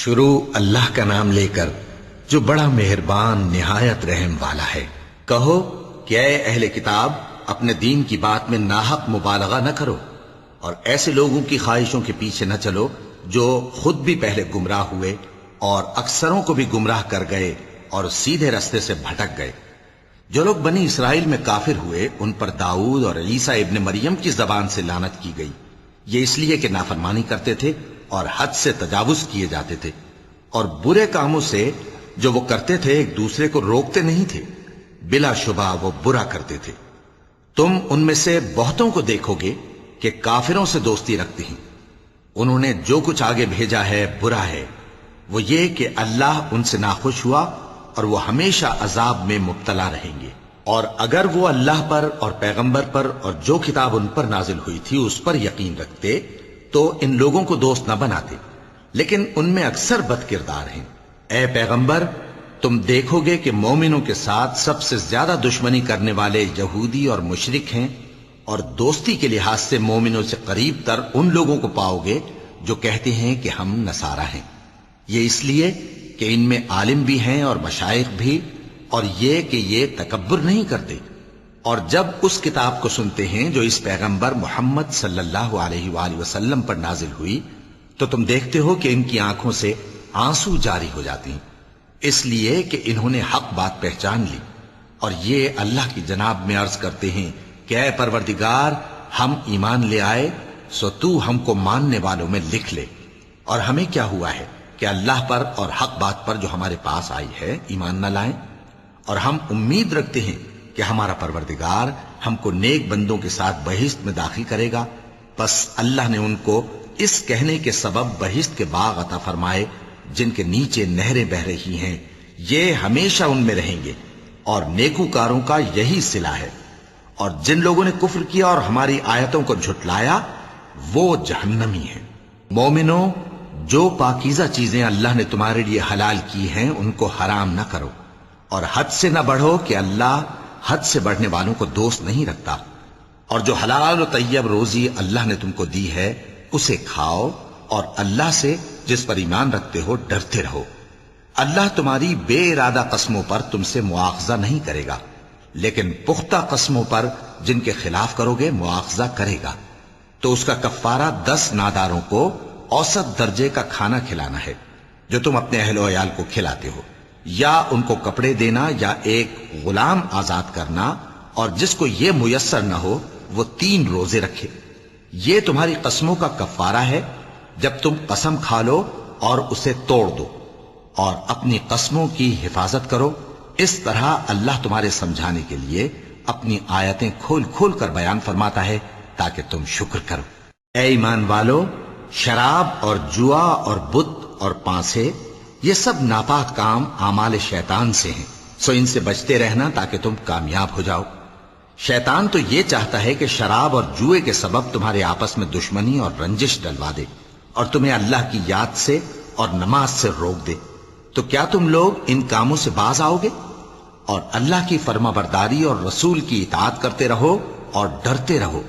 شروع اللہ کا نام لے کر جو بڑا مہربان نہایت رحم والا ہے۔ کہو کہ اے اہل کتاب، اپنے دین کی بات میں ناحق مبالغہ نہ کرو اور ایسے لوگوں کی خواہشوں کے پیچھے نہ چلو جو خود بھی پہلے گمراہ ہوئے اور اکثروں کو بھی گمراہ کر گئے اور سیدھے رستے سے بھٹک گئے۔ جو لوگ بنی اسرائیل میں کافر ہوئے ان پر داؤد اور عیسیٰ ابن مریم کی زبان سے لعنت کی گئی، یہ اس لیے کہ نافرمانی کرتے تھے اور حد سے تجاوز کیے جاتے تھے، اور برے کاموں سے جو وہ کرتے تھے ایک دوسرے کو روکتے نہیں تھے، بلا شبہ وہ برا کرتے تھے۔ تم ان میں سے بہتوں کو دیکھو گے کہ کافروں سے دوستی رکھتے ہیں، انہوں نے جو کچھ آگے بھیجا ہے برا ہے، وہ یہ کہ اللہ ان سے ناخوش ہوا اور وہ ہمیشہ عذاب میں مبتلا رہیں گے۔ اور اگر وہ اللہ پر اور پیغمبر پر اور جو کتاب ان پر نازل ہوئی تھی اس پر یقین رکھتے تو ان لوگوں کو دوست نہ بناتے، لیکن ان میں اکثر بد کردار ہیں۔ اے پیغمبر، تم دیکھو گے کہ مومنوں کے ساتھ سب سے زیادہ دشمنی کرنے والے یہودی اور مشرک ہیں، اور دوستی کے لحاظ سے مومنوں سے قریب تر ان لوگوں کو پاؤ گے جو کہتے ہیں کہ ہم نصارہ ہیں، یہ اس لیے کہ ان میں عالم بھی ہیں اور مشائخ بھی، اور یہ کہ یہ تکبر نہیں کرتے۔ اور جب اس کتاب کو سنتے ہیں جو اس پیغمبر محمد صلی اللہ علیہ وآلہ وسلم پر نازل ہوئی تو تم دیکھتے ہو کہ ان کی آنکھوں سے آنسو جاری ہو جاتے ہیں، اس لیے کہ انہوں نے حق بات پہچان لی، اور یہ اللہ کی جناب میں عرض کرتے ہیں کہ اے پروردگار، ہم ایمان لے آئے سو تو ہم کو ماننے والوں میں لکھ لے۔ اور ہمیں کیا ہوا ہے کہ اللہ پر اور حق بات پر جو ہمارے پاس آئی ہے ایمان نہ لائیں، اور ہم امید رکھتے ہیں کہ ہمارا پروردگار ہم کو نیک بندوں کے ساتھ بہشت میں داخل کرے گا۔ پس اللہ نے ان کو اس کہنے کے سبب بہشت کے باغ عطا فرمائے جن کے نیچے نہریں بہ رہی ہیں، یہ ہمیشہ ان میں رہیں گے، اور نیکوکاروں کا یہی صلہ ہے۔ اور جن لوگوں نے کفر کیا اور ہماری آیتوں کو جھٹلایا وہ جہنمی ہیں۔ مومنوں، جو پاکیزہ چیزیں اللہ نے تمہارے لیے حلال کی ہیں ان کو حرام نہ کرو، اور حد سے نہ بڑھو کہ اللہ حد سے بڑھنے والوں کو دوست نہیں رکھتا۔ اور جو حلال و طیب روزی اللہ نے تم کو دی ہے اسے کھاؤ، اور اللہ سے جس پر ایمان رکھتے ہو ڈرتے رہو۔ اللہ تمہاری بے ارادہ قسموں پر تم سے مواخذہ نہیں کرے گا، لیکن پختہ قسموں پر جن کے خلاف کرو گے مواخذہ کرے گا۔ تو اس کا کفارہ 10 ناداروں کو اوسط درجے کا کھانا کھلانا ہے جو تم اپنے اہل و عیال کو کھلاتے ہو، یا ان کو کپڑے دینا یا ایک غلام آزاد کرنا، اور جس کو یہ میسر نہ ہو وہ 3 روزے رکھے۔ یہ تمہاری قسموں کا کفارہ ہے جب تم قسم کھا لو اور اسے توڑ دو، اور اپنی قسموں کی حفاظت کرو۔ اس طرح اللہ تمہارے سمجھانے کے لیے اپنی آیتیں کھول کھول کر بیان فرماتا ہے تاکہ تم شکر کرو۔ اے ایمان والو، شراب اور جوا اور بت اور پانسے یہ سب ناپاک کام اعمال شیطان سے ہیں، سو ان سے بچتے رہنا تاکہ تم کامیاب ہو جاؤ۔ شیطان تو یہ چاہتا ہے کہ شراب اور جوئے کے سبب تمہارے آپس میں دشمنی اور رنجش ڈلوا دے، اور تمہیں اللہ کی یاد سے اور نماز سے روک دے۔ تو کیا تم لوگ ان کاموں سے باز آؤ گے؟ اور اللہ کی فرما برداری اور رسول کی اطاعت کرتے رہو اور ڈرتے رہو۔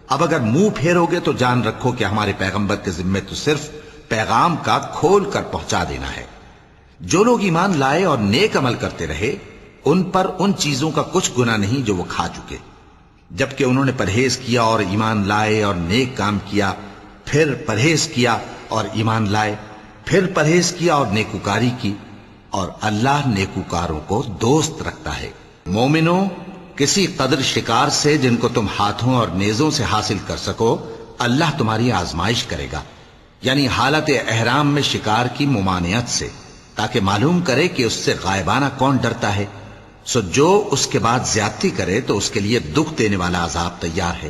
اب اگر منہ پھیرو گے تو جان رکھو کہ ہمارے پیغمبر کے ذمے تو صرف پیغام کا کھول کر پہنچا دینا ہے۔ جو لوگ ایمان لائے اور نیک عمل کرتے رہے ان پر ان چیزوں کا کچھ گناہ نہیں جو وہ کھا چکے، جبکہ انہوں نے پرہیز کیا اور ایمان لائے اور نیک کام کیا، پھر پرہیز کیا اور ایمان لائے، پھر پرہیز کیا اور نیکوکاری کی، اور اللہ نیکوکاروں کو دوست رکھتا ہے۔ مومنوں، کسی قدر شکار سے جن کو تم ہاتھوں اور نیزوں سے حاصل کر سکو اللہ تمہاری آزمائش کرے گا، یعنی حالت احرام میں شکار کی ممانعت سے، تاکہ معلوم کرے کہ اس سے غائبانہ کون ڈرتا ہے۔ سو جو اس کے بعد زیادتی کرے تو اس کے لیے دکھ دینے والا عذاب تیار ہے۔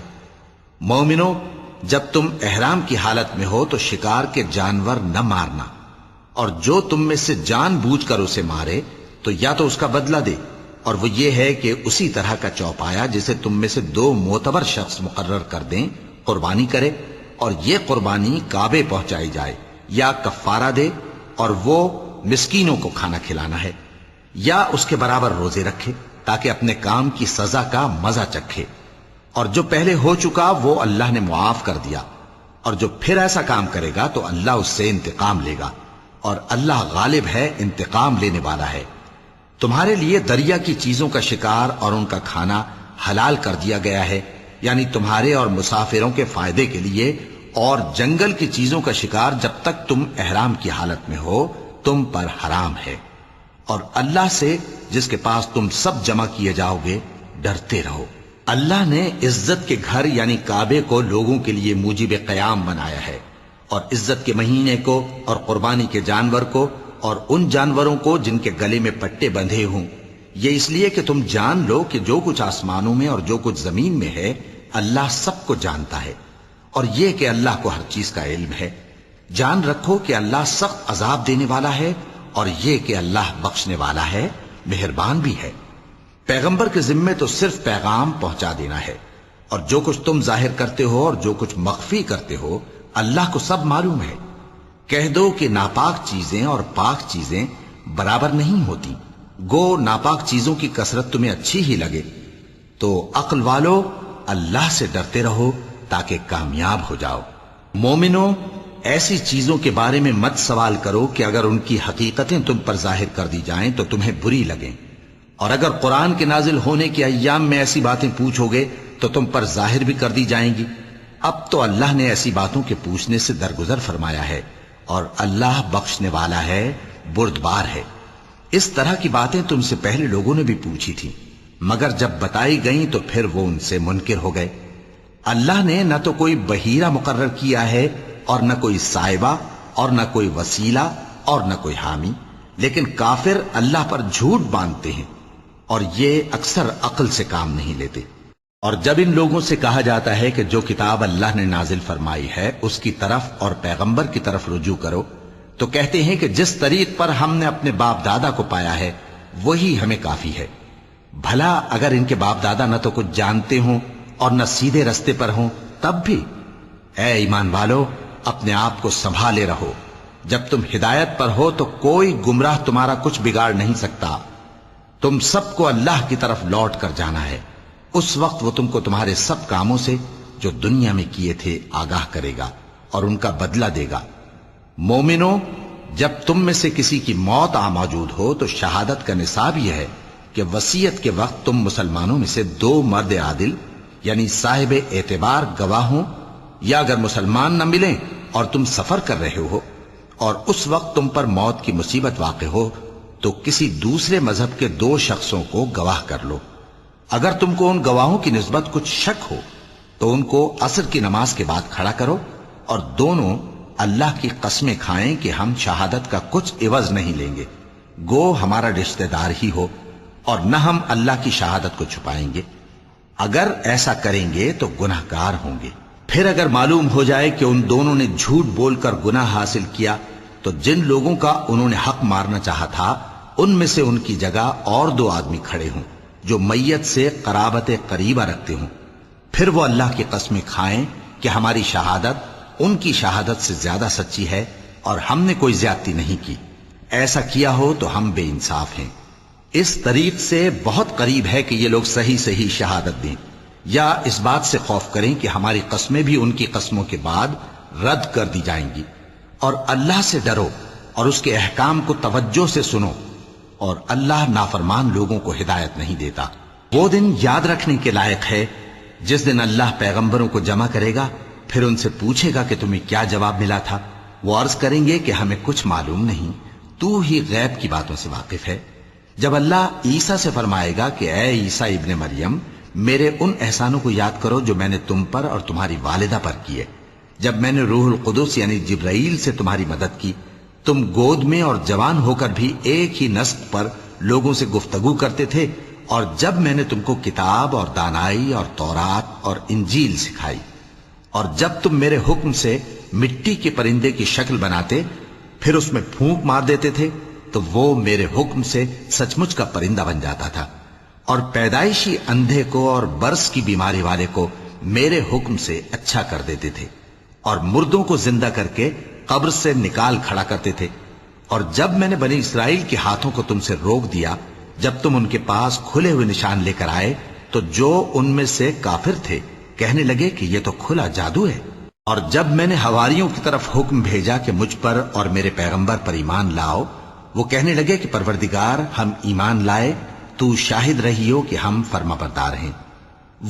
مومنوں، جب تم احرام کی حالت میں ہو تو شکار کے جانور نہ مارنا، اور جو تم میں سے جان بوجھ کر اسے مارے تو یا تو اس کا بدلہ دے، اور وہ یہ ہے کہ اسی طرح کا چوپایا جسے تم میں سے 2 معتبر شخص مقرر کر دیں قربانی کرے، اور یہ قربانی کعبے پہنچائی جائے، یا کفارہ دے اور وہ مسکینوں کو کھانا کھلانا ہے، یا اس کے برابر روزے رکھے تاکہ اپنے کام کی سزا کا مزہ چکھے۔ اور جو پہلے ہو چکا وہ اللہ نے معاف کر دیا، اور جو پھر ایسا کام کرے گا تو اللہ اس سے انتقام لے گا، اور اللہ غالب ہے، انتقام لینے والا ہے۔ تمہارے لیے دریا کی چیزوں کا شکار اور ان کا کھانا حلال کر دیا گیا ہے، یعنی تمہارے اور مسافروں کے فائدے کے لیے، اور جنگل کی چیزوں کا شکار جب تک تم احرام کی حالت میں ہو تم پر حرام ہے۔ اور اللہ سے جس کے پاس تم سب جمع کیے جاؤ گے ڈرتے رہو۔ اللہ نے عزت کے گھر یعنی کعبے کو لوگوں کے لیے موجب قیام بنایا ہے، اور عزت کے مہینے کو اور قربانی کے جانور کو اور ان جانوروں کو جن کے گلے میں پٹے بندھے ہوں، یہ اس لیے کہ تم جان لو کہ جو کچھ آسمانوں میں اور جو کچھ زمین میں ہے اللہ سب کو جانتا ہے، اور یہ کہ اللہ کو ہر چیز کا علم ہے۔ جان رکھو کہ اللہ سخت عذاب دینے والا ہے، اور یہ کہ اللہ بخشنے والا ہے، مہربان بھی ہے۔ پیغمبر کے ذمے تو صرف پیغام پہنچا دینا ہے، اور جو کچھ تم ظاہر کرتے ہو اور جو کچھ مخفی کرتے ہو اللہ کو سب معلوم ہے۔ کہہ دو کہ ناپاک چیزیں اور پاک چیزیں برابر نہیں ہوتی، گو ناپاک چیزوں کی کثرت تمہیں اچھی ہی لگے، تو عقل والو اللہ سے ڈرتے رہو تاکہ کامیاب ہو جاؤ۔ مومنو، ایسی چیزوں کے بارے میں مت سوال کرو کہ اگر ان کی حقیقتیں تم پر ظاہر کر دی جائیں تو تمہیں بری لگیں، اور اگر قرآن کے نازل ہونے کے ایام میں ایسی باتیں پوچھو گے تو تم پر ظاہر بھی کر دی جائیں گی۔ اب تو اللہ نے ایسی باتوں کے پوچھنے سے درگزر فرمایا ہے، اور اللہ بخشنے والا ہے، بردبار ہے۔ اس طرح کی باتیں تم سے پہلے لوگوں نے بھی پوچھی تھی، مگر جب بتائی گئیں تو پھر وہ ان سے منکر ہو گئے۔ اللہ نے نہ تو کوئی بحیرہ مقرر کیا ہے اور نہ کوئی سائبہ اور نہ کوئی وسیلہ اور نہ کوئی حامی، لیکن کافر اللہ پر جھوٹ باندھتے ہیں اور یہ اکثر عقل سے کام نہیں لیتے۔ اور جب ان لوگوں سے کہا جاتا ہے کہ جو کتاب اللہ نے نازل فرمائی ہے اس کی طرف اور پیغمبر کی طرف رجوع کرو، تو کہتے ہیں کہ جس طریق پر ہم نے اپنے باپ دادا کو پایا ہے وہی ہمیں کافی ہے۔ بھلا اگر ان کے باپ دادا نہ تو کچھ جانتے ہوں اور نہ سیدھے رستے پر ہوں تب بھی؟ اے ایمان والو، اپنے آپ کو سنبھالے رہو، جب تم ہدایت پر ہو تو کوئی گمراہ تمہارا کچھ بگاڑ نہیں سکتا۔ تم سب کو اللہ کی طرف لوٹ کر جانا ہے، اس وقت وہ تم کو تمہارے سب کاموں سے جو دنیا میں کیے تھے آگاہ کرے گا اور ان کا بدلہ دے گا۔ مومنو، جب تم میں سے کسی کی موت آ موجود ہو تو شہادت کا نصاب یہ ہے کہ وصیت کے وقت تم مسلمانوں میں سے 2 مرد عادل یعنی صاحب اعتبار گواہ ہوں، یا اگر مسلمان نہ ملیں اور تم سفر کر رہے ہو اور اس وقت تم پر موت کی مصیبت واقع ہو تو کسی دوسرے مذہب کے 2 شخصوں کو گواہ کر لو۔ اگر تم کو ان گواہوں کی نسبت کچھ شک ہو تو ان کو عصر کی نماز کے بعد کھڑا کرو، اور دونوں اللہ کی قسمیں کھائیں کہ ہم شہادت کا کچھ عوض نہیں لیں گے، گو ہمارا رشتہ دار ہی ہو، اور نہ ہم اللہ کی شہادت کو چھپائیں گے۔ اگر ایسا کریں گے تو گناہ گار ہوں گے۔ پھر اگر معلوم ہو جائے کہ ان دونوں نے جھوٹ بول کر گناہ حاصل کیا تو جن لوگوں کا انہوں نے حق مارنا چاہا تھا ان میں سے ان کی جگہ اور 2 آدمی کھڑے ہوں جو میت سے قرابت قریبہ رکھتے ہوں، پھر وہ اللہ کی قسمیں کھائیں کہ ہماری شہادت ان کی شہادت سے زیادہ سچی ہے اور ہم نے کوئی زیادتی نہیں کی۔ ایسا کیا ہو تو ہم بے انصاف ہیں۔ اس طریق سے بہت قریب ہے کہ یہ لوگ صحیح شہادت دیں، یا اس بات سے خوف کریں کہ ہماری قسمیں بھی ان کی قسموں کے بعد رد کر دی جائیں گی۔ اور اللہ سے ڈرو اور اس کے احکام کو توجہ سے سنو، اور اللہ نافرمان لوگوں کو ہدایت نہیں دیتا۔ وہ دن یاد رکھنے کے لائق ہے جس دن اللہ پیغمبروں کو جمع کرے گا، پھر ان سے پوچھے گا کہ تمہیں کیا جواب ملا تھا۔ وہ عرض کریں گے کہ ہمیں کچھ معلوم نہیں، تو ہی غیب کی باتوں سے واقف ہے۔ جب اللہ عیسیٰ سے فرمائے گا کہ اے عیسیٰ ابن مریم، میرے ان احسانوں کو یاد کرو جو میں نے تم پر اور تمہاری والدہ پر کیے، جب میں نے روح القدس یعنی جبرائیل سے تمہاری مدد کی، تم گود میں اور جوان ہو کر بھی ایک ہی نسق پر لوگوں سے گفتگو کرتے تھے، اور جب میں نے تم کو کتاب اور دانائی اور تورات اور انجیل سکھائی، اور جب تم میرے حکم سے مٹی کے پرندے کی شکل بناتے پھر اس میں پھونک مار دیتے تھے تو وہ میرے حکم سے سچ مچ کا پرندہ بن جاتا تھا، اور پیدائشی اندھے کو اور برس کی بیماری والے کو میرے حکم سے اچھا کر دیتے تھے، اور مردوں کو زندہ کر کے قبر سے نکال کھڑا کرتے تھے۔ اور جب میں نے بنی اسرائیل کے ہاتھوں کو تم سے روک دیا جب تم ان کے پاس کھلے ہوئے نشان لے کر آئے، تو جو ان میں سے کافر تھے کہنے لگے کہ یہ تو کھلا جادو ہے۔ اور جب میں نے حواریوں کی طرف حکم بھیجا کہ مجھ پر اور میرے پیغمبر پر ایمان لاؤ، وہ کہنے لگے کہ پروردگار، ہم ایمان لائے، تو شاہد رہی ہو کہ ہم فرما بردار ہیں۔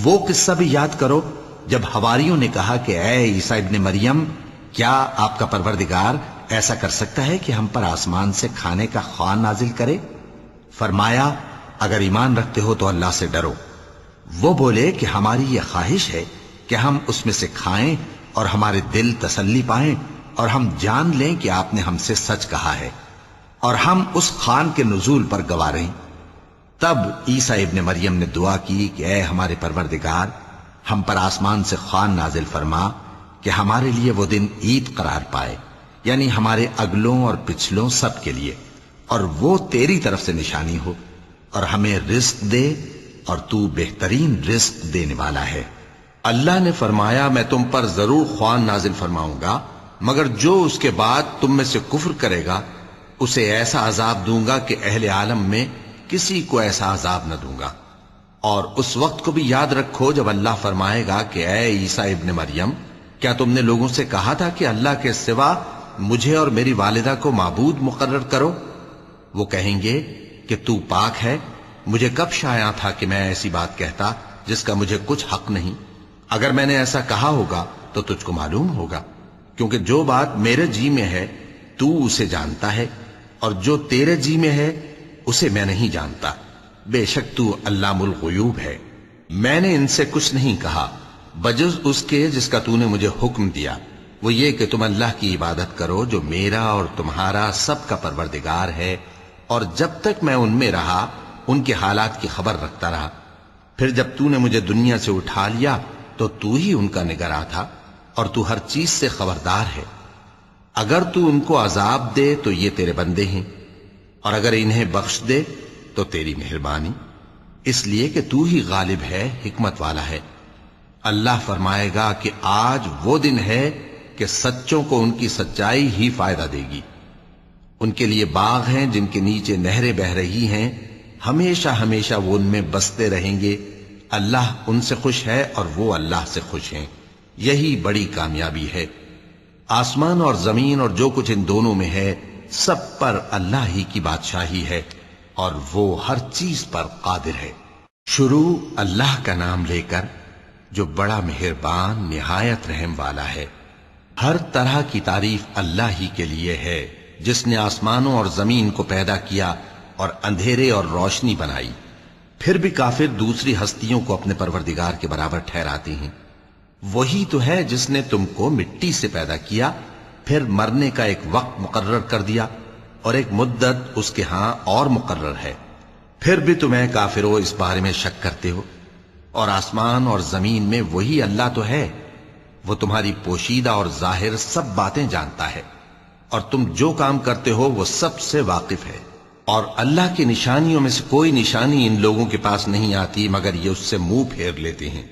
وہ قصہ بھی یاد کرو جب حواریوں نے کہا کہ اے عیسیٰ ابن مریم، کیا آپ کا پروردگار ایسا کر سکتا ہے کہ ہم پر آسمان سے کھانے کا خوان نازل کرے؟ فرمایا، اگر ایمان رکھتے ہو تو اللہ سے ڈرو۔ وہ بولے کہ ہماری یہ خواہش ہے کہ ہم اس میں سے کھائیں اور ہمارے دل تسلی پائیں اور ہم جان لیں کہ آپ نے ہم سے سچ کہا ہے اور ہم اس خوان کے نزول پر گواہ رہیں۔ تب عیسیٰ ابن مریم نے دعا کی کہ اے ہمارے پروردگار، ہم پر آسمان سے خوان نازل فرما کہ ہمارے لیے وہ دن عید قرار پائے، یعنی ہمارے اگلوں اور پچھلوں سب کے لیے، اور وہ تیری طرف سے نشانی ہو، اور ہمیں رزق دے، اور تو بہترین رزق دینے والا ہے۔ اللہ نے فرمایا، میں تم پر ضرور خوان نازل فرماؤں گا، مگر جو اس کے بعد تم میں سے کفر کرے گا اسے ایسا عذاب دوں گا کہ اہل عالم میں کسی کو ایسا عذاب نہ دوں گا۔ اور اس وقت کو بھی یاد رکھو جب اللہ فرمائے گا کہ اے عیسیٰ ابن مریم، کیا تم نے لوگوں سے کہا تھا کہ اللہ کے سوا مجھے اور میری والدہ کو معبود مقرر کرو؟ وہ کہیں گے کہ تو پاک ہے، مجھے کب شایع تھا کہ میں ایسی بات کہتا جس کا مجھے کچھ حق نہیں۔ اگر میں نے ایسا کہا ہوگا تو تجھ کو معلوم ہوگا، کیونکہ جو بات میرے جی میں ہے تو اسے جانتا ہے، اور جو تیرے جی میں ہے اسے میں نہیں جانتا۔ بے شک تو علام الغیوب ہے۔ میں نے ان سے کچھ نہیں کہا بجز اس کے جس کا تو نے مجھے حکم دیا، وہ یہ کہ تم اللہ کی عبادت کرو جو میرا اور تمہارا سب کا پروردگار ہے، اور جب تک میں ان میں رہا ان کے حالات کی خبر رکھتا رہا۔ پھر جب تو نے مجھے دنیا سے اٹھا لیا تو تو ہی ان کا نگراں تھا، اور تو ہر چیز سے خبردار ہے۔ اگر تو ان کو عذاب دے تو یہ تیرے بندے ہیں، اور اگر انہیں بخش دے تو تیری مہربانی، اس لیے کہ تو ہی غالب ہے، حکمت والا ہے۔ اللہ فرمائے گا کہ آج وہ دن ہے کہ سچوں کو ان کی سچائی ہی فائدہ دے گی۔ ان کے لیے باغ ہیں جن کے نیچے نہریں بہ رہی ہیں، ہمیشہ ہمیشہ وہ ان میں بستے رہیں گے۔ اللہ ان سے خوش ہے اور وہ اللہ سے خوش ہیں، یہی بڑی کامیابی ہے۔ آسمان اور زمین اور جو کچھ ان دونوں میں ہے، سب پر اللہ ہی کی بادشاہی ہے، اور وہ ہر چیز پر قادر ہے۔ شروع اللہ کا نام لے کر جو بڑا مہربان نہایت رحم والا ہے۔ ہر طرح کی تعریف اللہ ہی کے لیے ہے، جس نے آسمانوں اور زمین کو پیدا کیا اور اندھیرے اور روشنی بنائی۔ پھر بھی کافر دوسری ہستیوں کو اپنے پروردگار کے برابر ٹھہراتے ہیں۔ وہی تو ہے جس نے تم کو مٹی سے پیدا کیا، پھر مرنے کا ایک وقت مقرر کر دیا، اور ایک مدت اس کے ہاں اور مقرر ہے۔ پھر بھی تمہیں کافروں اس بارے میں شک کرتے ہو، اور آسمان اور زمین میں وہی اللہ تو ہے، وہ تمہاری پوشیدہ اور ظاہر سب باتیں جانتا ہے، اور تم جو کام کرتے ہو وہ سب سے واقف ہے۔ اور اللہ کی نشانیوں میں سے کوئی نشانی ان لوگوں کے پاس نہیں آتی مگر یہ اس سے منہ پھیر لیتے ہیں۔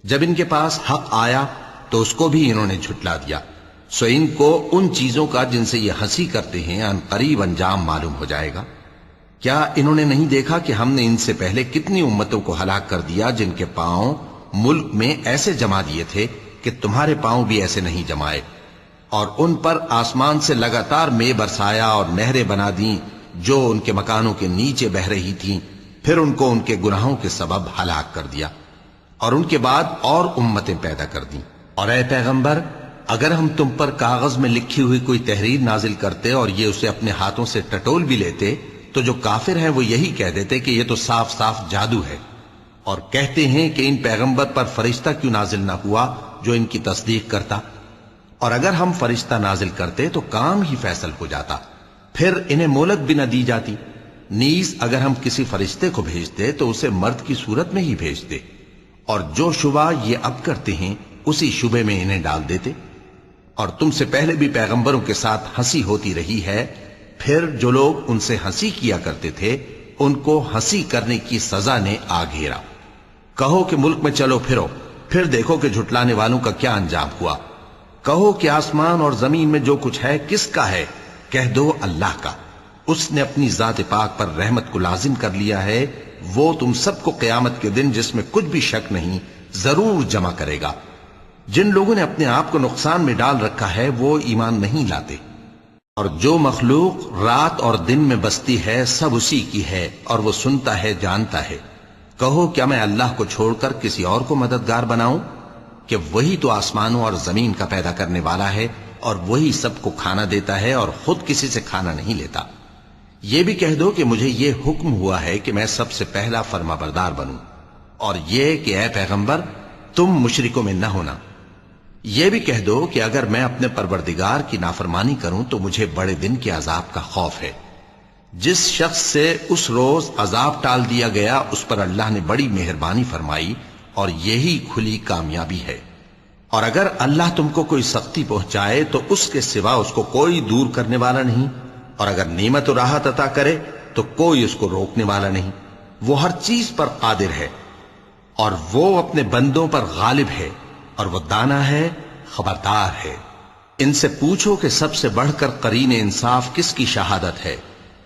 جب ان کے پاس حق آیا تو اس کو بھی انہوں نے جھٹلا دیا، سو ان کو ان چیزوں کا جن سے یہ ہنسی کرتے ہیں ان قریب انجام معلوم ہو جائے گا۔ کیا انہوں نے نہیں دیکھا کہ ہم نے ان سے پہلے کتنی امتوں کو ہلاک کر دیا جن کے پاؤں ملک میں ایسے جما دیے تھے کہ تمہارے پاؤں بھی ایسے نہیں جمائے، اور ان پر آسمان سے لگاتار مے برسایا اور نہریں بنا دیں جو ان کے مکانوں کے نیچے بہ رہی تھیں، پھر ان کو ان کے گناہوں کے سبب ہلاک کر دیا، اور ان کے بعد اور امتیں پیدا کر دیں۔ اور اے پیغمبر، اگر ہم تم پر کاغذ میں لکھی ہوئی کوئی تحریر نازل کرتے اور یہ اسے اپنے ہاتھوں سے ٹٹول بھی لیتے تو جو کافر ہیں وہ یہی کہہ دیتے کہ یہ تو صاف صاف جادو ہے، اور کہتے ہیں کہ ان پیغمبر پر فرشتہ کیوں نازل نہ ہوا جو ان کی تصدیق کرتا، اور اگر ہم فرشتہ نازل کرتے تو کام ہی فیصل ہو جاتا، پھر انہیں مہلت بھی نہ دی جاتی۔ نیز اگر ہم کسی فرشتے کو بھیجتے تو اسے مرد کی صورت میں ہی بھیجتے، اور جو شبہ یہ اب کرتے ہیں اسی شبے میں انہیں ڈال دیتے۔ اور تم سے پہلے بھی پیغمبروں کے ساتھ ہنسی ہوتی رہی ہے، پھر جو لوگ ان سے ہنسی کیا کرتے تھے ان کو ہنسی کرنے کی سزا نے آ گھیرا۔ کہو کہ ملک میں چلو پھرو، پھر دیکھو کہ جھٹلانے والوں کا کیا انجام ہوا۔ کہو کہ آسمان اور زمین میں جو کچھ ہے کس کا ہے؟ کہہ دو اللہ کا۔ اس نے اپنی ذات پاک پر رحمت کو لازم کر لیا ہے، وہ تم سب کو قیامت کے دن جس میں کچھ بھی شک نہیں ضرور جمع کرے گا۔ جن لوگوں نے اپنے آپ کو نقصان میں ڈال رکھا ہے وہ ایمان نہیں لاتے، اور جو مخلوق رات اور دن میں بستی ہے سب اسی کی ہے، اور وہ سنتا ہے جانتا ہے۔ کہو کیا میں اللہ کو چھوڑ کر کسی اور کو مددگار بناؤں کہ وہی تو آسمانوں اور زمین کا پیدا کرنے والا ہے، اور وہی سب کو کھانا دیتا ہے اور خود کسی سے کھانا نہیں لیتا۔ یہ بھی کہہ دو کہ مجھے یہ حکم ہوا ہے کہ میں سب سے پہلا فرما بردار بنوں، اور یہ کہ اے پیغمبر تم مشرکوں میں نہ ہونا۔ یہ بھی کہہ دو کہ اگر میں اپنے پروردگار کی نافرمانی کروں تو مجھے بڑے دن کے عذاب کا خوف ہے۔ جس شخص سے اس روز عذاب ٹال دیا گیا اس پر اللہ نے بڑی مہربانی فرمائی، اور یہی کھلی کامیابی ہے۔ اور اگر اللہ تم کو کوئی سختی پہنچائے تو اس کے سوا اس کو کوئی دور کرنے والا نہیں، اور اگر نعمت و راحت عطا کرے تو کوئی اس کو روکنے والا نہیں۔ وہ ہر چیز پر قادر ہے، اور وہ اپنے بندوں پر غالب ہے، اور وہ دانا ہے، خبردار ہے۔ ان سے پوچھو کہ سب سے بڑھ کر قرین انصاف کس کی شہادت ہے؟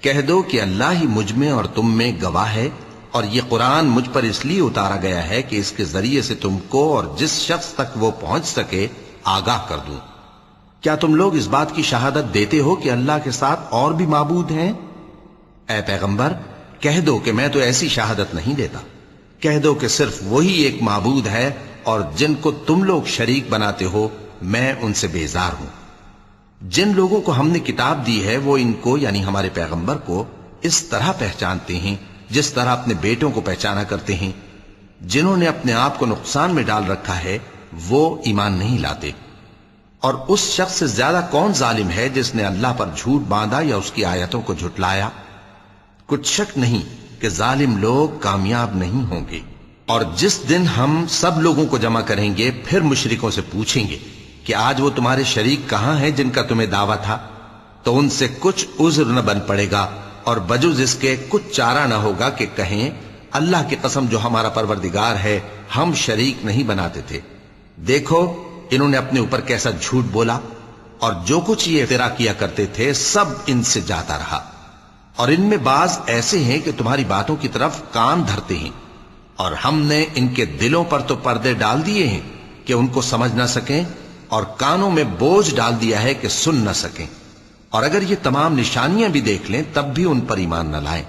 کہہ دو کہ اللہ ہی مجھ میں اور تم میں گواہ ہے، اور یہ قرآن مجھ پر اس لیے اتارا گیا ہے کہ اس کے ذریعے سے تم کو اور جس شخص تک وہ پہنچ سکے آگاہ کر دوں۔ کیا تم لوگ اس بات کی شہادت دیتے ہو کہ اللہ کے ساتھ اور بھی معبود ہیں؟ اے پیغمبر کہہ دو کہ میں تو ایسی شہادت نہیں دیتا۔ کہہ دو کہ صرف وہی ایک معبود ہے، اور جن کو تم لوگ شریک بناتے ہو میں ان سے بیزار ہوں۔ جن لوگوں کو ہم نے کتاب دی ہے وہ ان کو یعنی ہمارے پیغمبر کو اس طرح پہچانتے ہیں جس طرح اپنے بیٹوں کو پہچانا کرتے ہیں۔ جنہوں نے اپنے آپ کو نقصان میں ڈال رکھا ہے وہ ایمان نہیں لاتے۔ اور اس شخص سے زیادہ کون ظالم ہے جس نے اللہ پر جھوٹ باندھا یا اس کی آیتوں کو جھٹلایا؟ کچھ شک نہیں کہ ظالم لوگ کامیاب نہیں ہوں گے۔ اور جس دن ہم سب لوگوں کو جمع کریں گے پھر مشرکوں سے پوچھیں گے کہ آج وہ تمہارے شریک کہاں ہیں جن کا تمہیں دعویٰ تھا، تو ان سے کچھ عذر نہ بن پڑے گا، اور بجز اس کے کچھ چارہ نہ ہوگا کہ کہیں اللہ کی قسم جو ہمارا پروردگار ہے ہم شریک نہیں بناتے تھے۔ دیکھو انہوں نے اپنے اوپر کیسا جھوٹ بولا، اور جو کچھ یہ افترا کیا کرتے تھے سب ان سے جاتا رہا۔ اور ان میں بعض ایسے ہیں کہ تمہاری باتوں کی طرف کان دھرتے ہیں، اور ہم نے ان کے دلوں پر تو پردے ڈال دیے ہیں کہ ان کو سمجھ نہ سکیں، اور کانوں میں بوجھ ڈال دیا ہے کہ سن نہ سکیں۔ اور اگر یہ تمام نشانیاں بھی دیکھ لیں تب بھی ان پر ایمان نہ لائیں،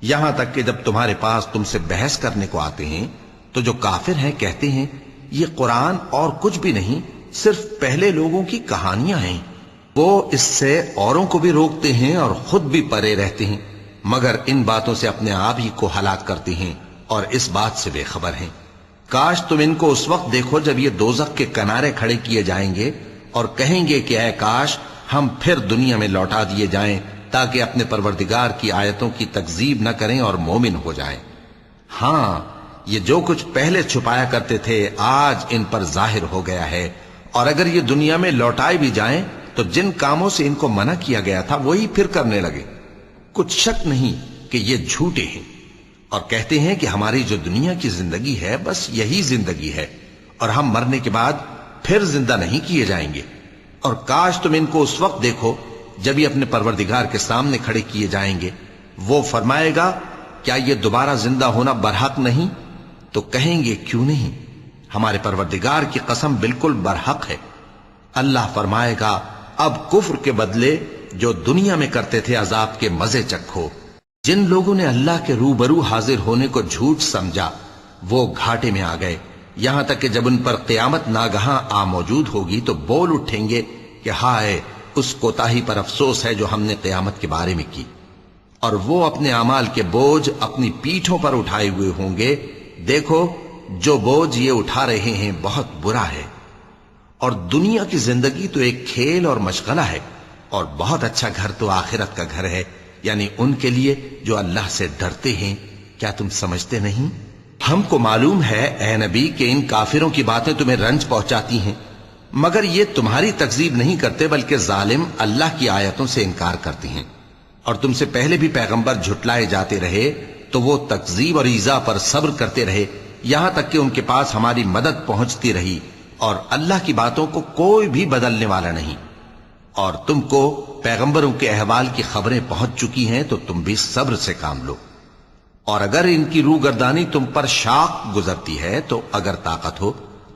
یہاں تک کہ جب تمہارے پاس تم سے بحث کرنے کو آتے ہیں تو جو کافر ہیں کہتے ہیں یہ قرآن اور کچھ بھی نہیں صرف پہلے لوگوں کی کہانیاں ہیں۔ وہ اس سے اوروں کو بھی روکتے ہیں اور خود بھی پرے رہتے ہیں، مگر ان باتوں سے اپنے آپ ہی کو ہلاک کرتے ہیں اور اس بات سے بے خبر ہیں۔ کاش تم ان کو اس وقت دیکھو جب یہ دوزخ کے کنارے کھڑے کیے جائیں گے اور کہیں گے کہ اے کاش ہم پھر دنیا میں لوٹا دیے جائیں تاکہ اپنے پروردگار کی آیتوں کی تکذیب نہ کریں اور مومن ہو جائیں۔ ہاں یہ جو کچھ پہلے چھپایا کرتے تھے آج ان پر ظاہر ہو گیا ہے، اور اگر یہ دنیا میں لوٹائے بھی جائیں تو جن کاموں سے ان کو منع کیا گیا تھا وہی پھر کرنے لگے۔ کچھ شک نہیں کہ یہ جھوٹے ہیں، اور کہتے ہیں کہ ہماری جو دنیا کی زندگی ہے بس یہی زندگی ہے، اور ہم مرنے کے بعد پھر زندہ نہیں کیے جائیں گے۔ اور کاش تم ان کو اس وقت دیکھو جب یہ اپنے پروردگار کے سامنے کھڑے کیے جائیں گے، وہ فرمائے گا کیا یہ دوبارہ زندہ ہونا برحق نہیں؟ تو کہیں گے کیوں نہیں، ہمارے پروردگار کی قسم بالکل برحق ہے۔ اللہ فرمائے گا اب کفر کے بدلے جو دنیا میں کرتے تھے عذاب کے مزے چکھو۔ جن لوگوں نے اللہ کے روبرو حاضر ہونے کو جھوٹ سمجھا وہ گھاٹے میں آ گئے، یہاں تک کہ جب ان پر قیامت ناگہاں آ موجود ہوگی تو بول اٹھیں گے کہ ہائے اس کوتاہی پر افسوس ہے جو ہم نے قیامت کے بارے میں کی، اور وہ اپنے اعمال کے بوجھ اپنی پیٹھوں پر اٹھائے ہوئے ہوں گے۔ دیکھو جو بوجھ یہ اٹھا رہے ہیں بہت برا ہے، اور دنیا کی زندگی تو ایک کھیل اور مشغلہ ہے، اور بہت اچھا گھر تو آخرت کا گھر ہے، یعنی ان کے لیے جو اللہ سے ڈرتے ہیں۔ کیا تم سمجھتے نہیں؟ ہم کو معلوم ہے اے نبی کہ ان کافروں کی باتیں تمہیں رنج پہنچاتی ہیں، مگر یہ تمہاری تکذیب نہیں کرتے بلکہ ظالم اللہ کی آیتوں سے انکار کرتے ہیں۔ اور تم سے پہلے بھی پیغمبر جھٹلائے جاتے رہے تو وہ تکذیب اور ایذا پر صبر کرتے رہے، یہاں تک کہ ان کے پاس ہماری مدد پہنچتی رہی، اور اللہ کی باتوں کو کوئی بھی بدلنے والا نہیں۔ اور تم کو پیغمبروں کے احوال کی خبریں پہنچ چکی ہیں تو تم بھی صبر سے کام لو۔ اور اگر ان کی روگردانی تم پر شاق گزرتی ہے تو اگر طاقت ہو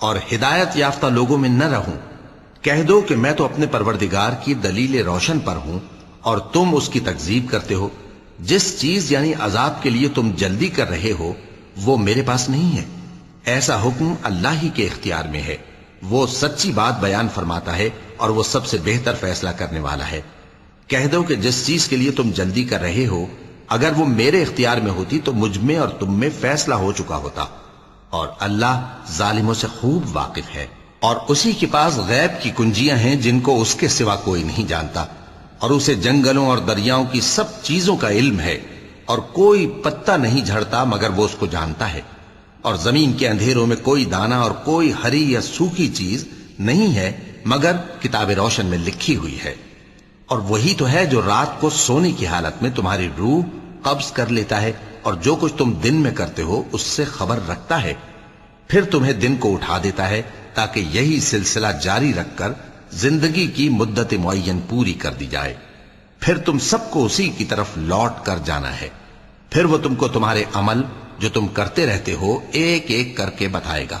اور ہدایت یافتہ لوگوں میں نہ رہوں؟ کہہ دو کہ میں تو اپنے پروردگار کی دلیل روشن پر ہوں اور تم اس کی تکذیب کرتے ہو۔ جس چیز یعنی عذاب کے لیے تم جلدی کر رہے ہو وہ میرے پاس نہیں ہے، ایسا حکم اللہ ہی کے اختیار میں ہے۔ وہ سچی بات بیان فرماتا ہے اور وہ سب سے بہتر فیصلہ کرنے والا ہے۔ کہہ دو کہ جس چیز کے لیے تم جلدی کر رہے ہو اگر وہ میرے اختیار میں ہوتی تو مجھ میں اور تم میں فیصلہ ہو چکا ہوتا، اور اللہ ظالموں سے خوب واقف ہے۔ اور اسی کے پاس غیب کی کنجیاں ہیں جن کو اس کے سوا کوئی نہیں جانتا، اور اسے جنگلوں اور دریاؤں کی سب چیزوں کا علم ہے، اور کوئی پتا نہیں جھڑتا مگر وہ اس کو جانتا ہے، اور زمین کے اندھیروں میں کوئی دانہ اور کوئی ہری یا سوکھی چیز نہیں ہے مگر کتاب روشن میں لکھی ہوئی ہے۔ اور وہی تو ہے جو رات کو سونے کی حالت میں تمہاری روح قبض کر لیتا ہے، اور جو کچھ تم دن میں کرتے ہو اس سے خبر رکھتا ہے، پھر تمہیں دن کو اٹھا دیتا ہے تاکہ یہی سلسلہ جاری رکھ کر زندگی کی مدت معین پوری کر دی جائے۔ پھر تم سب کو اسی کی طرف لوٹ کر جانا ہے، پھر وہ تم کو تمہارے عمل جو تم کرتے رہتے ہو ایک ایک کر کے بتائے گا،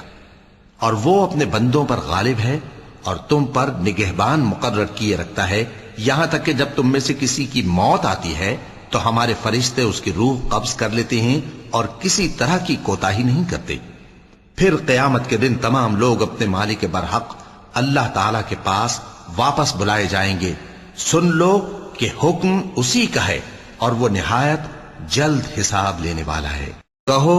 اور وہ اپنے بندوں پر غالب ہے اور تم پر نگہبان مقرر کیے رکھتا ہے، یہاں تک کہ جب تم میں سے کسی کی موت آتی ہے تو ہمارے فرشتے اس کی روح قبض کر لیتے ہیں اور کسی طرح کی کوتاہی نہیں کرتے۔ پھر قیامت کے دن تمام لوگ اپنے مالک برحق اللہ تعالی کے پاس واپس بلائے جائیں گے۔ سن لو کہ حکم اسی کا ہے اور وہ نہایت جلد حساب لینے والا ہے۔ کہو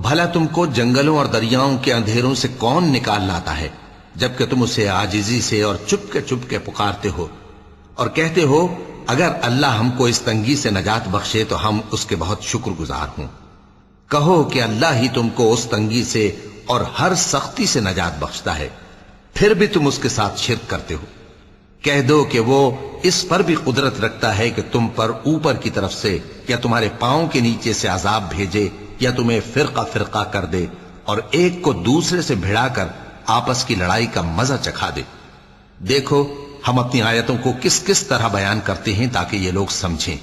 بھلا تم کو جنگلوں اور دریاؤں کے اندھیروں سے کون نکال لاتا ہے جبکہ تم اسے عاجزی سے اور چپ کے پکارتے ہو اور کہتے ہو اگر اللہ ہم کو اس تنگی سے نجات بخشے تو ہم اس کے بہت شکر گزار ہوں۔ کہو کہ اللہ ہی تم کو اس تنگی سے اور ہر سختی سے نجات بخشتا ہے، پھر بھی تم اس کے ساتھ شرک کرتے ہو۔ کہہ دو کہ وہ اس پر بھی قدرت رکھتا ہے کہ تم پر اوپر کی طرف سے یا تمہارے پاؤں کے نیچے سے عذاب بھیجے یا تمہیں فرقہ فرقہ کر دے اور ایک کو دوسرے سے بھڑا کر آپس کی لڑائی کا مزہ چکھا دے۔ دیکھو ہم اپنی آیتوں کو کس کس طرح بیان کرتے ہیں تاکہ یہ لوگ سمجھیں،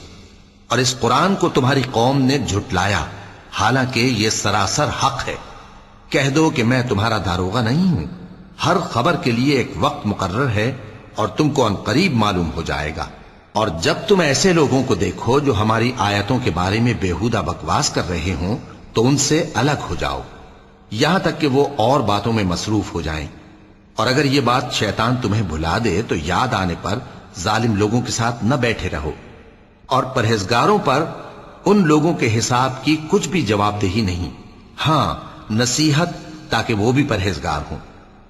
اور اس قرآن کو تمہاری قوم نے جھٹلایا حالانکہ یہ سراسر حق ہے۔ کہہ دو کہ میں تمہارا داروغہ نہیں ہوں، ہر خبر کے لیے ایک وقت مقرر ہے اور تم کو عنقریب معلوم ہو جائے گا۔ اور جب تم ایسے لوگوں کو دیکھو جو ہماری آیتوں کے بارے میں بےہودہ بکواس کر رہے ہوں تو ان سے الگ ہو جاؤ یہاں تک کہ وہ اور باتوں میں مصروف ہو جائیں، اور اگر یہ بات شیطان تمہیں بھلا دے تو یاد آنے پر ظالم لوگوں کے ساتھ نہ بیٹھے رہو، اور پرہیزگاروں پر ان لوگوں کے حساب کی کچھ بھی جواب دہی نہیں، ہاں نصیحت تاکہ وہ بھی پرہیزگار ہوں۔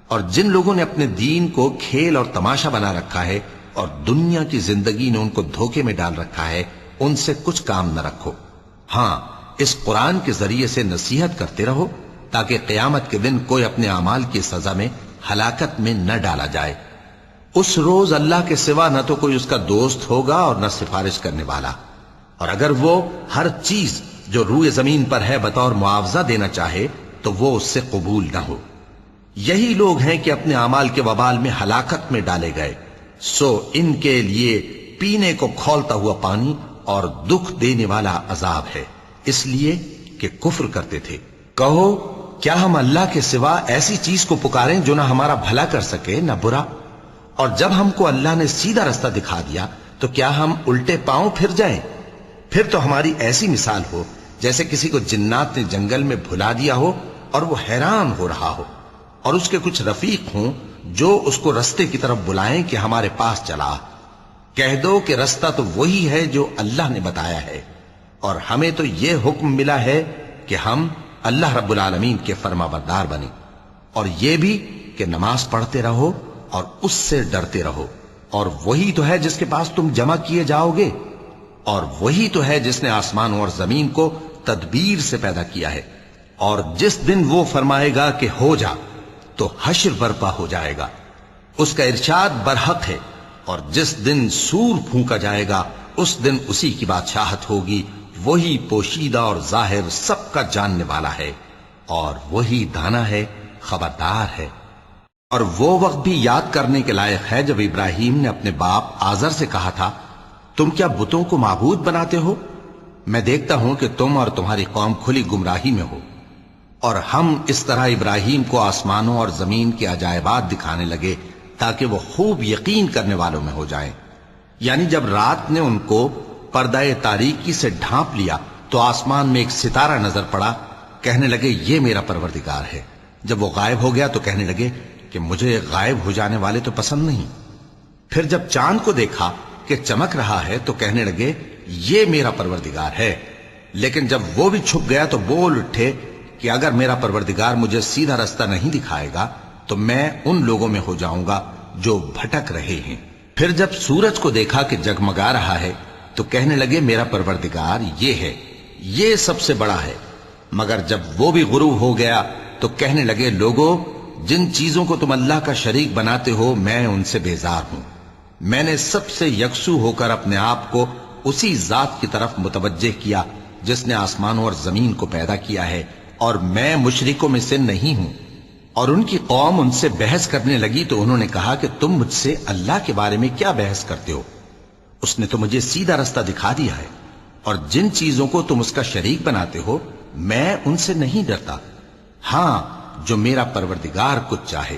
اور جن لوگوں نے اپنے دین کو کھیل اور تماشا بنا رکھا ہے اور دنیا کی زندگی نے ان کو دھوکے میں ڈال رکھا ہے ان سے کچھ کام نہ رکھو، ہاں اس قرآن کے ذریعے سے نصیحت کرتے رہو تاکہ قیامت کے دن کوئی اپنے اعمال کی سزا میں ہلاکت میں نہ ڈالا جائے۔ اس روز اللہ کے سوا نہ تو کوئی اس کا دوست ہوگا اور نہ سفارش کرنے والا، اور اگر وہ ہر چیز جو روئے زمین پر ہے بطور معاوضہ دینا چاہے تو وہ اس سے قبول نہ ہو۔ یہی لوگ ہیں کہ اپنے اعمال کے وبال میں ہلاکت میں ڈالے گئے، سو ان کے لیے پینے کو کھولتا ہوا پانی اور دکھ دینے والا عذاب ہے، اس لیے کہ کفر کرتے تھے۔ کہو کیا ہم اللہ کے سوا ایسی چیز کو پکاریں جو نہ ہمارا بھلا کر سکے نہ برا؟ اور جب ہم کو اللہ نے سیدھا رستہ دکھا دیا تو کیا ہم الٹے پاؤں پھر جائیں؟ پھر تو ہماری ایسی مثال ہو جیسے کسی کو جنات نے جنگل میں بھلا دیا ہو اور وہ حیران ہو رہا ہو، اور اس کے کچھ رفیق ہوں جو اس کو رستے کی طرف بلائیں کہ ہمارے پاس چلا۔ کہہ دو کہ رستہ تو وہی ہے جو اللہ نے بتایا ہے، اور ہمیں تو یہ حکم ملا ہے کہ ہم اللہ رب العالمین کے فرما بردار بنیں، اور یہ بھی کہ نماز پڑھتے رہو اور اس سے ڈرتے رہو، اور وہی تو ہے جس کے پاس تم جمع کیے جاؤ گے، اور وہی تو ہے جس نے آسمانوں اور زمین کو تدبیر سے پیدا کیا ہے، اور جس دن وہ فرمائے گا کہ ہو جا تو حشر برپا ہو جائے گا، اس کا ارشاد برحق ہے، اور جس دن سور پھونکا جائے گا اس دن اسی کی بادشاہت ہوگی، وہی پوشیدہ اور ظاہر سب کا جاننے والا ہے، اور وہی دانا ہے خبردار ہے۔ اور وہ وقت بھی یاد کرنے کے لائق ہے جب ابراہیم نے اپنے باپ آزر سے کہا تھا تم کیا بتوں کو معبود بناتے ہو؟ میں دیکھتا ہوں کہ تم اور تمہاری قوم کھلی گمراہی میں ہو۔ اور ہم اس طرح ابراہیم کو آسمانوں اور زمین کے عجائبات دکھانے لگے تاکہ وہ خوب یقین کرنے والوں میں ہو جائیں۔ یعنی جب رات نے ان کو پردہ تاریکی سے ڈھانپ لیا تو آسمان میں ایک ستارہ نظر پڑا، کہنے لگے یہ میرا پروردگار ہے۔ جب وہ غائب ہو گیا تو کہنے لگے کہ مجھے غائب ہو جانے والے تو پسند نہیں۔ پھر جب چاند کو دیکھا کہ چمک رہا ہے تو کہنے لگے یہ میرا پروردگار ہے۔ لیکن جب وہ بھی چھپ گیا تو بول اٹھے کہ اگر میرا پروردگار مجھے سیدھا رستہ نہیں دکھائے گا تو میں ان لوگوں میں ہو جاؤں گا جو بھٹک رہے ہیں۔ پھر جب سورج کو دیکھا کہ جگمگا رہا ہے تو کہنے لگے میرا پروردگار یہ ہے، یہ سب سے بڑا ہے۔ مگر جب وہ بھی غروب ہو گیا تو کہنے لگے لوگو، جن چیزوں کو تم اللہ کا شریک بناتے ہو میں ان سے بیزار ہوں۔ میں نے سب سے یکسو ہو کر اپنے آپ کو اسی ذات کی طرف متوجہ کیا جس نے آسمانوں اور زمین کو پیدا کیا ہے، اور میں مشرکوں میں سے نہیں ہوں۔ اور ان کی قوم ان سے بحث کرنے لگی تو انہوں نے کہا کہ تم مجھ سے اللہ کے بارے میں کیا بحث کرتے ہو؟ اس نے تو مجھے سیدھا رستہ دکھا دیا ہے، اور جن چیزوں کو تم اس کا شریک بناتے ہو میں ان سے نہیں ڈرتا، ہاں جو میرا پروردگار کچھ چاہے۔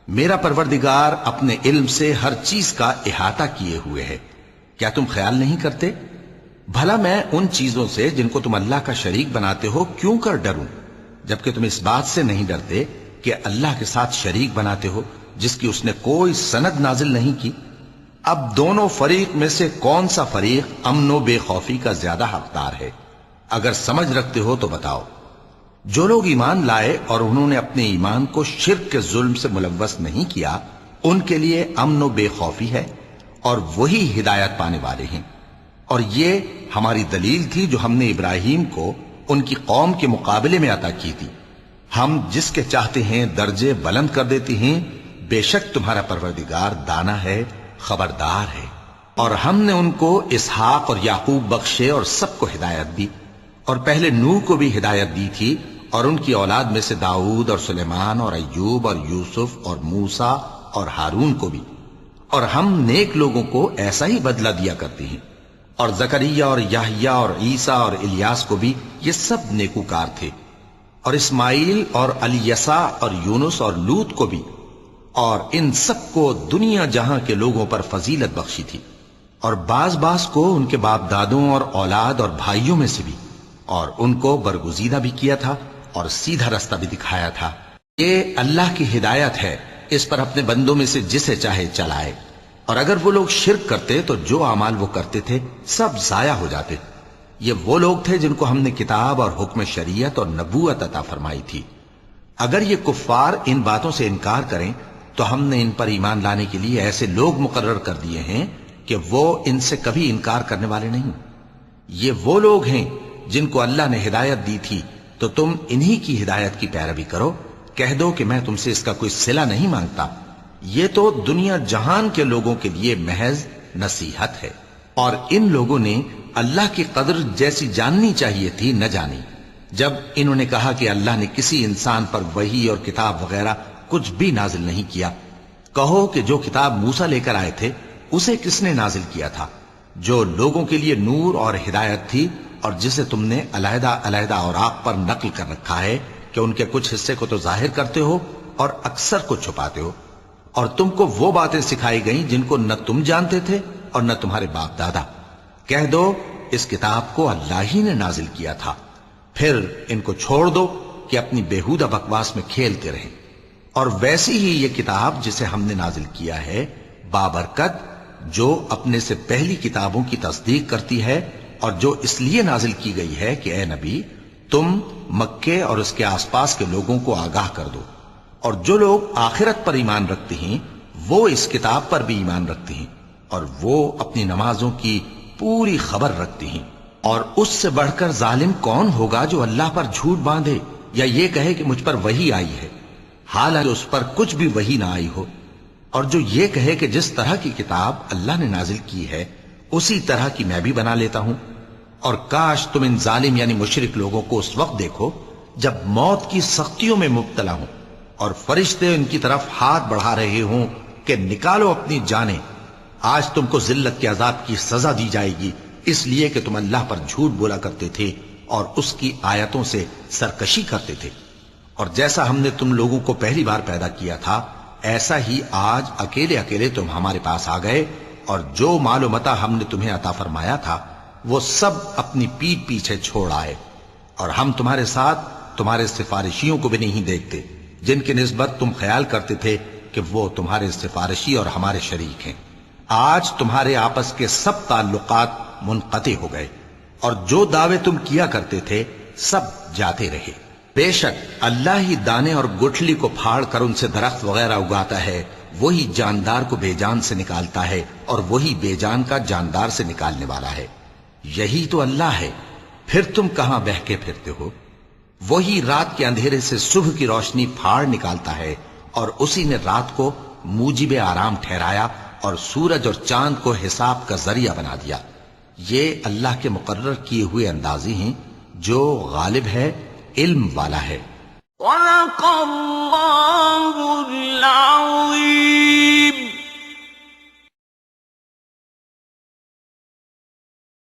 میرا پروردگار اپنے علم سے ہر چیز کا احاطہ کیے ہوئے ہے۔ کیا تم خیال نہیں کرتے؟ بھلا میں ان چیزوں سے جن کو تم اللہ کا شریک بناتے ہو کیوں کر ڈروں، جبکہ تم اس بات سے نہیں ڈرتے کہ اللہ کے ساتھ شریک بناتے ہو جس کی اس نے کوئی سند نازل نہیں کی۔ اب دونوں فریق میں سے کون سا فریق امن و بے خوفی کا زیادہ حقدار ہے؟ اگر سمجھ رکھتے ہو تو بتاؤ۔ جو لوگ ایمان لائے اور انہوں نے اپنے ایمان کو شرک کے ظلم سے ملوث نہیں کیا، ان کے لیے امن و بے خوفی ہے، اور وہی ہدایت پانے والے ہیں۔ اور یہ ہماری دلیل تھی جو ہم نے ابراہیم کو ان کی قوم کے مقابلے میں عطا کی تھی۔ ہم جس کے چاہتے ہیں درجے بلند کر دیتے ہیں، بے شک تمہارا پروردگار دانا ہے، خبردار ہے۔ اور ہم نے ان کو اسحاق اور یعقوب بخشے اور سب کو ہدایت دی، اور پہلے نوح کو بھی ہدایت دی تھی، اور ان کی اولاد میں سے داؤد اور سلیمان اور ایوب اور یوسف اور موسیٰ اور ہارون کو بھی۔ اور ہم نیک لوگوں کو ایسا ہی بدلہ دیا کرتے ہیں۔ اور زکریا اور یحییٰ اور عیسیٰ اور الیاس کو بھی، یہ سب نیکوکار تھے۔ اور اسماعیل اور الیسع اور یونس اور لوط کو بھی، اور ان سب کو دنیا جہاں کے لوگوں پر فضیلت بخشی تھی، اور بعض کو ان کے باپ دادوں اور اولاد اور بھائیوں میں سے بھی، اور ان کو برگزیدہ بھی کیا تھا اور سیدھا رستہ بھی دکھایا تھا۔ یہ اللہ کی ہدایت ہے، اس پر اپنے بندوں میں سے جسے چاہے چلائے۔ اور اگر وہ لوگ شرک کرتے تو جو اعمال وہ کرتے تھے سب ضائع ہو جاتے۔ یہ وہ لوگ تھے جن کو ہم نے کتاب اور حکم شریعت اور نبوت عطا فرمائی تھی۔ اگر یہ کفار ان باتوں سے انکار کریں تو ہم نے ان پر ایمان لانے کے لیے ایسے لوگ مقرر کر دیے ہیں کہ وہ ان سے کبھی انکار کرنے والے نہیں۔ یہ وہ لوگ ہیں جن کو اللہ نے ہدایت دی تھی، تو تم انہی کی ہدایت کی پیروی کرو۔ کہہ دو کہ میں تم سے اس کا کوئی صلہ نہیں مانگتا، یہ تو دنیا جہان کے لوگوں کے لیے محض نصیحت ہے۔ اور ان لوگوں نے اللہ کی قدر جیسی جاننی چاہیے تھی نہ جانی۔ جب انہوں نے کہا کہ اللہ نے کسی انسان پر وحی اور کتاب وغیرہ کچھ بھی نازل نہیں کیا، کہو کہ جو کتاب موسیٰ لے کر آئے تھے اسے کس نے نازل کیا تھا، جو لوگوں کے لیے نور اور ہدایت تھی، اور جسے تم نے علیحدہ علیحدہ اوراق پر نقل کر رکھا ہے کہ ان کے کچھ حصے کو تو ظاہر کرتے ہو اور اکثر کو چھپاتے ہو۔ اور تم کو وہ باتیں سکھائی گئیں جن کو نہ تم جانتے تھے اور نہ تمہارے باپ دادا۔ کہہ دو اس کتاب کو اللہ ہی نے نازل کیا تھا، پھر ان کو چھوڑ دو کہ اپنی بیہودہ بکواس میں کھیلتے رہیں۔ اور ویسی ہی یہ کتاب جسے ہم نے نازل کیا ہے بابرکت، جو اپنے سے پہلی کتابوں کی تصدیق کرتی ہے، اور جو اس لیے نازل کی گئی ہے کہ اے نبی تم مکے اور اس کے آس پاس کے لوگوں کو آگاہ کر دو۔ اور جو لوگ آخرت پر ایمان رکھتے ہیں وہ اس کتاب پر بھی ایمان رکھتے ہیں، اور وہ اپنی نمازوں کی پوری خبر رکھتے ہیں۔ اور اس سے بڑھ کر ظالم کون ہوگا جو اللہ پر جھوٹ باندھے یا یہ کہے کہ مجھ پر وحی آئی ہے، حالانکہ اس پر کچھ بھی وحی نہ آئی ہو، اور جو یہ کہے کہ جس طرح کی کتاب اللہ نے نازل کی ہے اسی طرح کی میں بھی بنا لیتا ہوں۔ اور کاش تم ان ظالم یعنی مشرک لوگوں کو اس وقت دیکھو جب موت کی سختیوں میں مبتلا ہوں، اور فرشتے ان کی طرف ہاتھ بڑھا رہے ہوں کہ نکالو اپنی جانیں، آج تم کو ذلت کے عذاب کی سزا دی جائے گی، اس لیے کہ تم اللہ پر جھوٹ بولا کرتے تھے اور اس کی آیتوں سے سرکشی کرتے تھے۔ اور جیسا ہم نے تم لوگوں کو پہلی بار پیدا کیا تھا ایسا ہی آج اکیلے اکیلے تم ہمارے پاس آ گئے، اور جو مال و متاع ہم نے تمہیں عطا فرمایا تھا وہ سب اپنی پیٹھ پیچھے چھوڑ آئے، اور ہم تمہارے ساتھ تمہارے سفارشیوں کو بھی نہیں دیکھتے جن کی نسبت تم خیال کرتے تھے کہ وہ تمہارے سفارشی اور ہمارے شریک ہیں۔ آج تمہارے آپس کے سب تعلقات منقطع ہو گئے، اور جو دعوے تم کیا کرتے تھے سب جاتے رہے۔ بے شک اللہ ہی دانے اور گٹھلی کو پھاڑ کر ان سے درخت وغیرہ اگاتا ہے، وہی جاندار کو بے جان سے نکالتا ہے اور وہی بے جان کا جاندار سے نکالنے والا ہے۔ یہی تو اللہ ہے، پھر تم کہاں بہکے پھرتے ہو؟ وہی رات کے اندھیرے سے صبح کی روشنی پھاڑ نکالتا ہے، اور اسی نے رات کو موجب آرام ٹھہرایا اور سورج اور چاند کو حساب کا ذریعہ بنا دیا۔ یہ اللہ کے مقرر کیے ہوئے اندازے ہیں، جو غالب ہے، علم والا ہے۔ وَلَقَدْ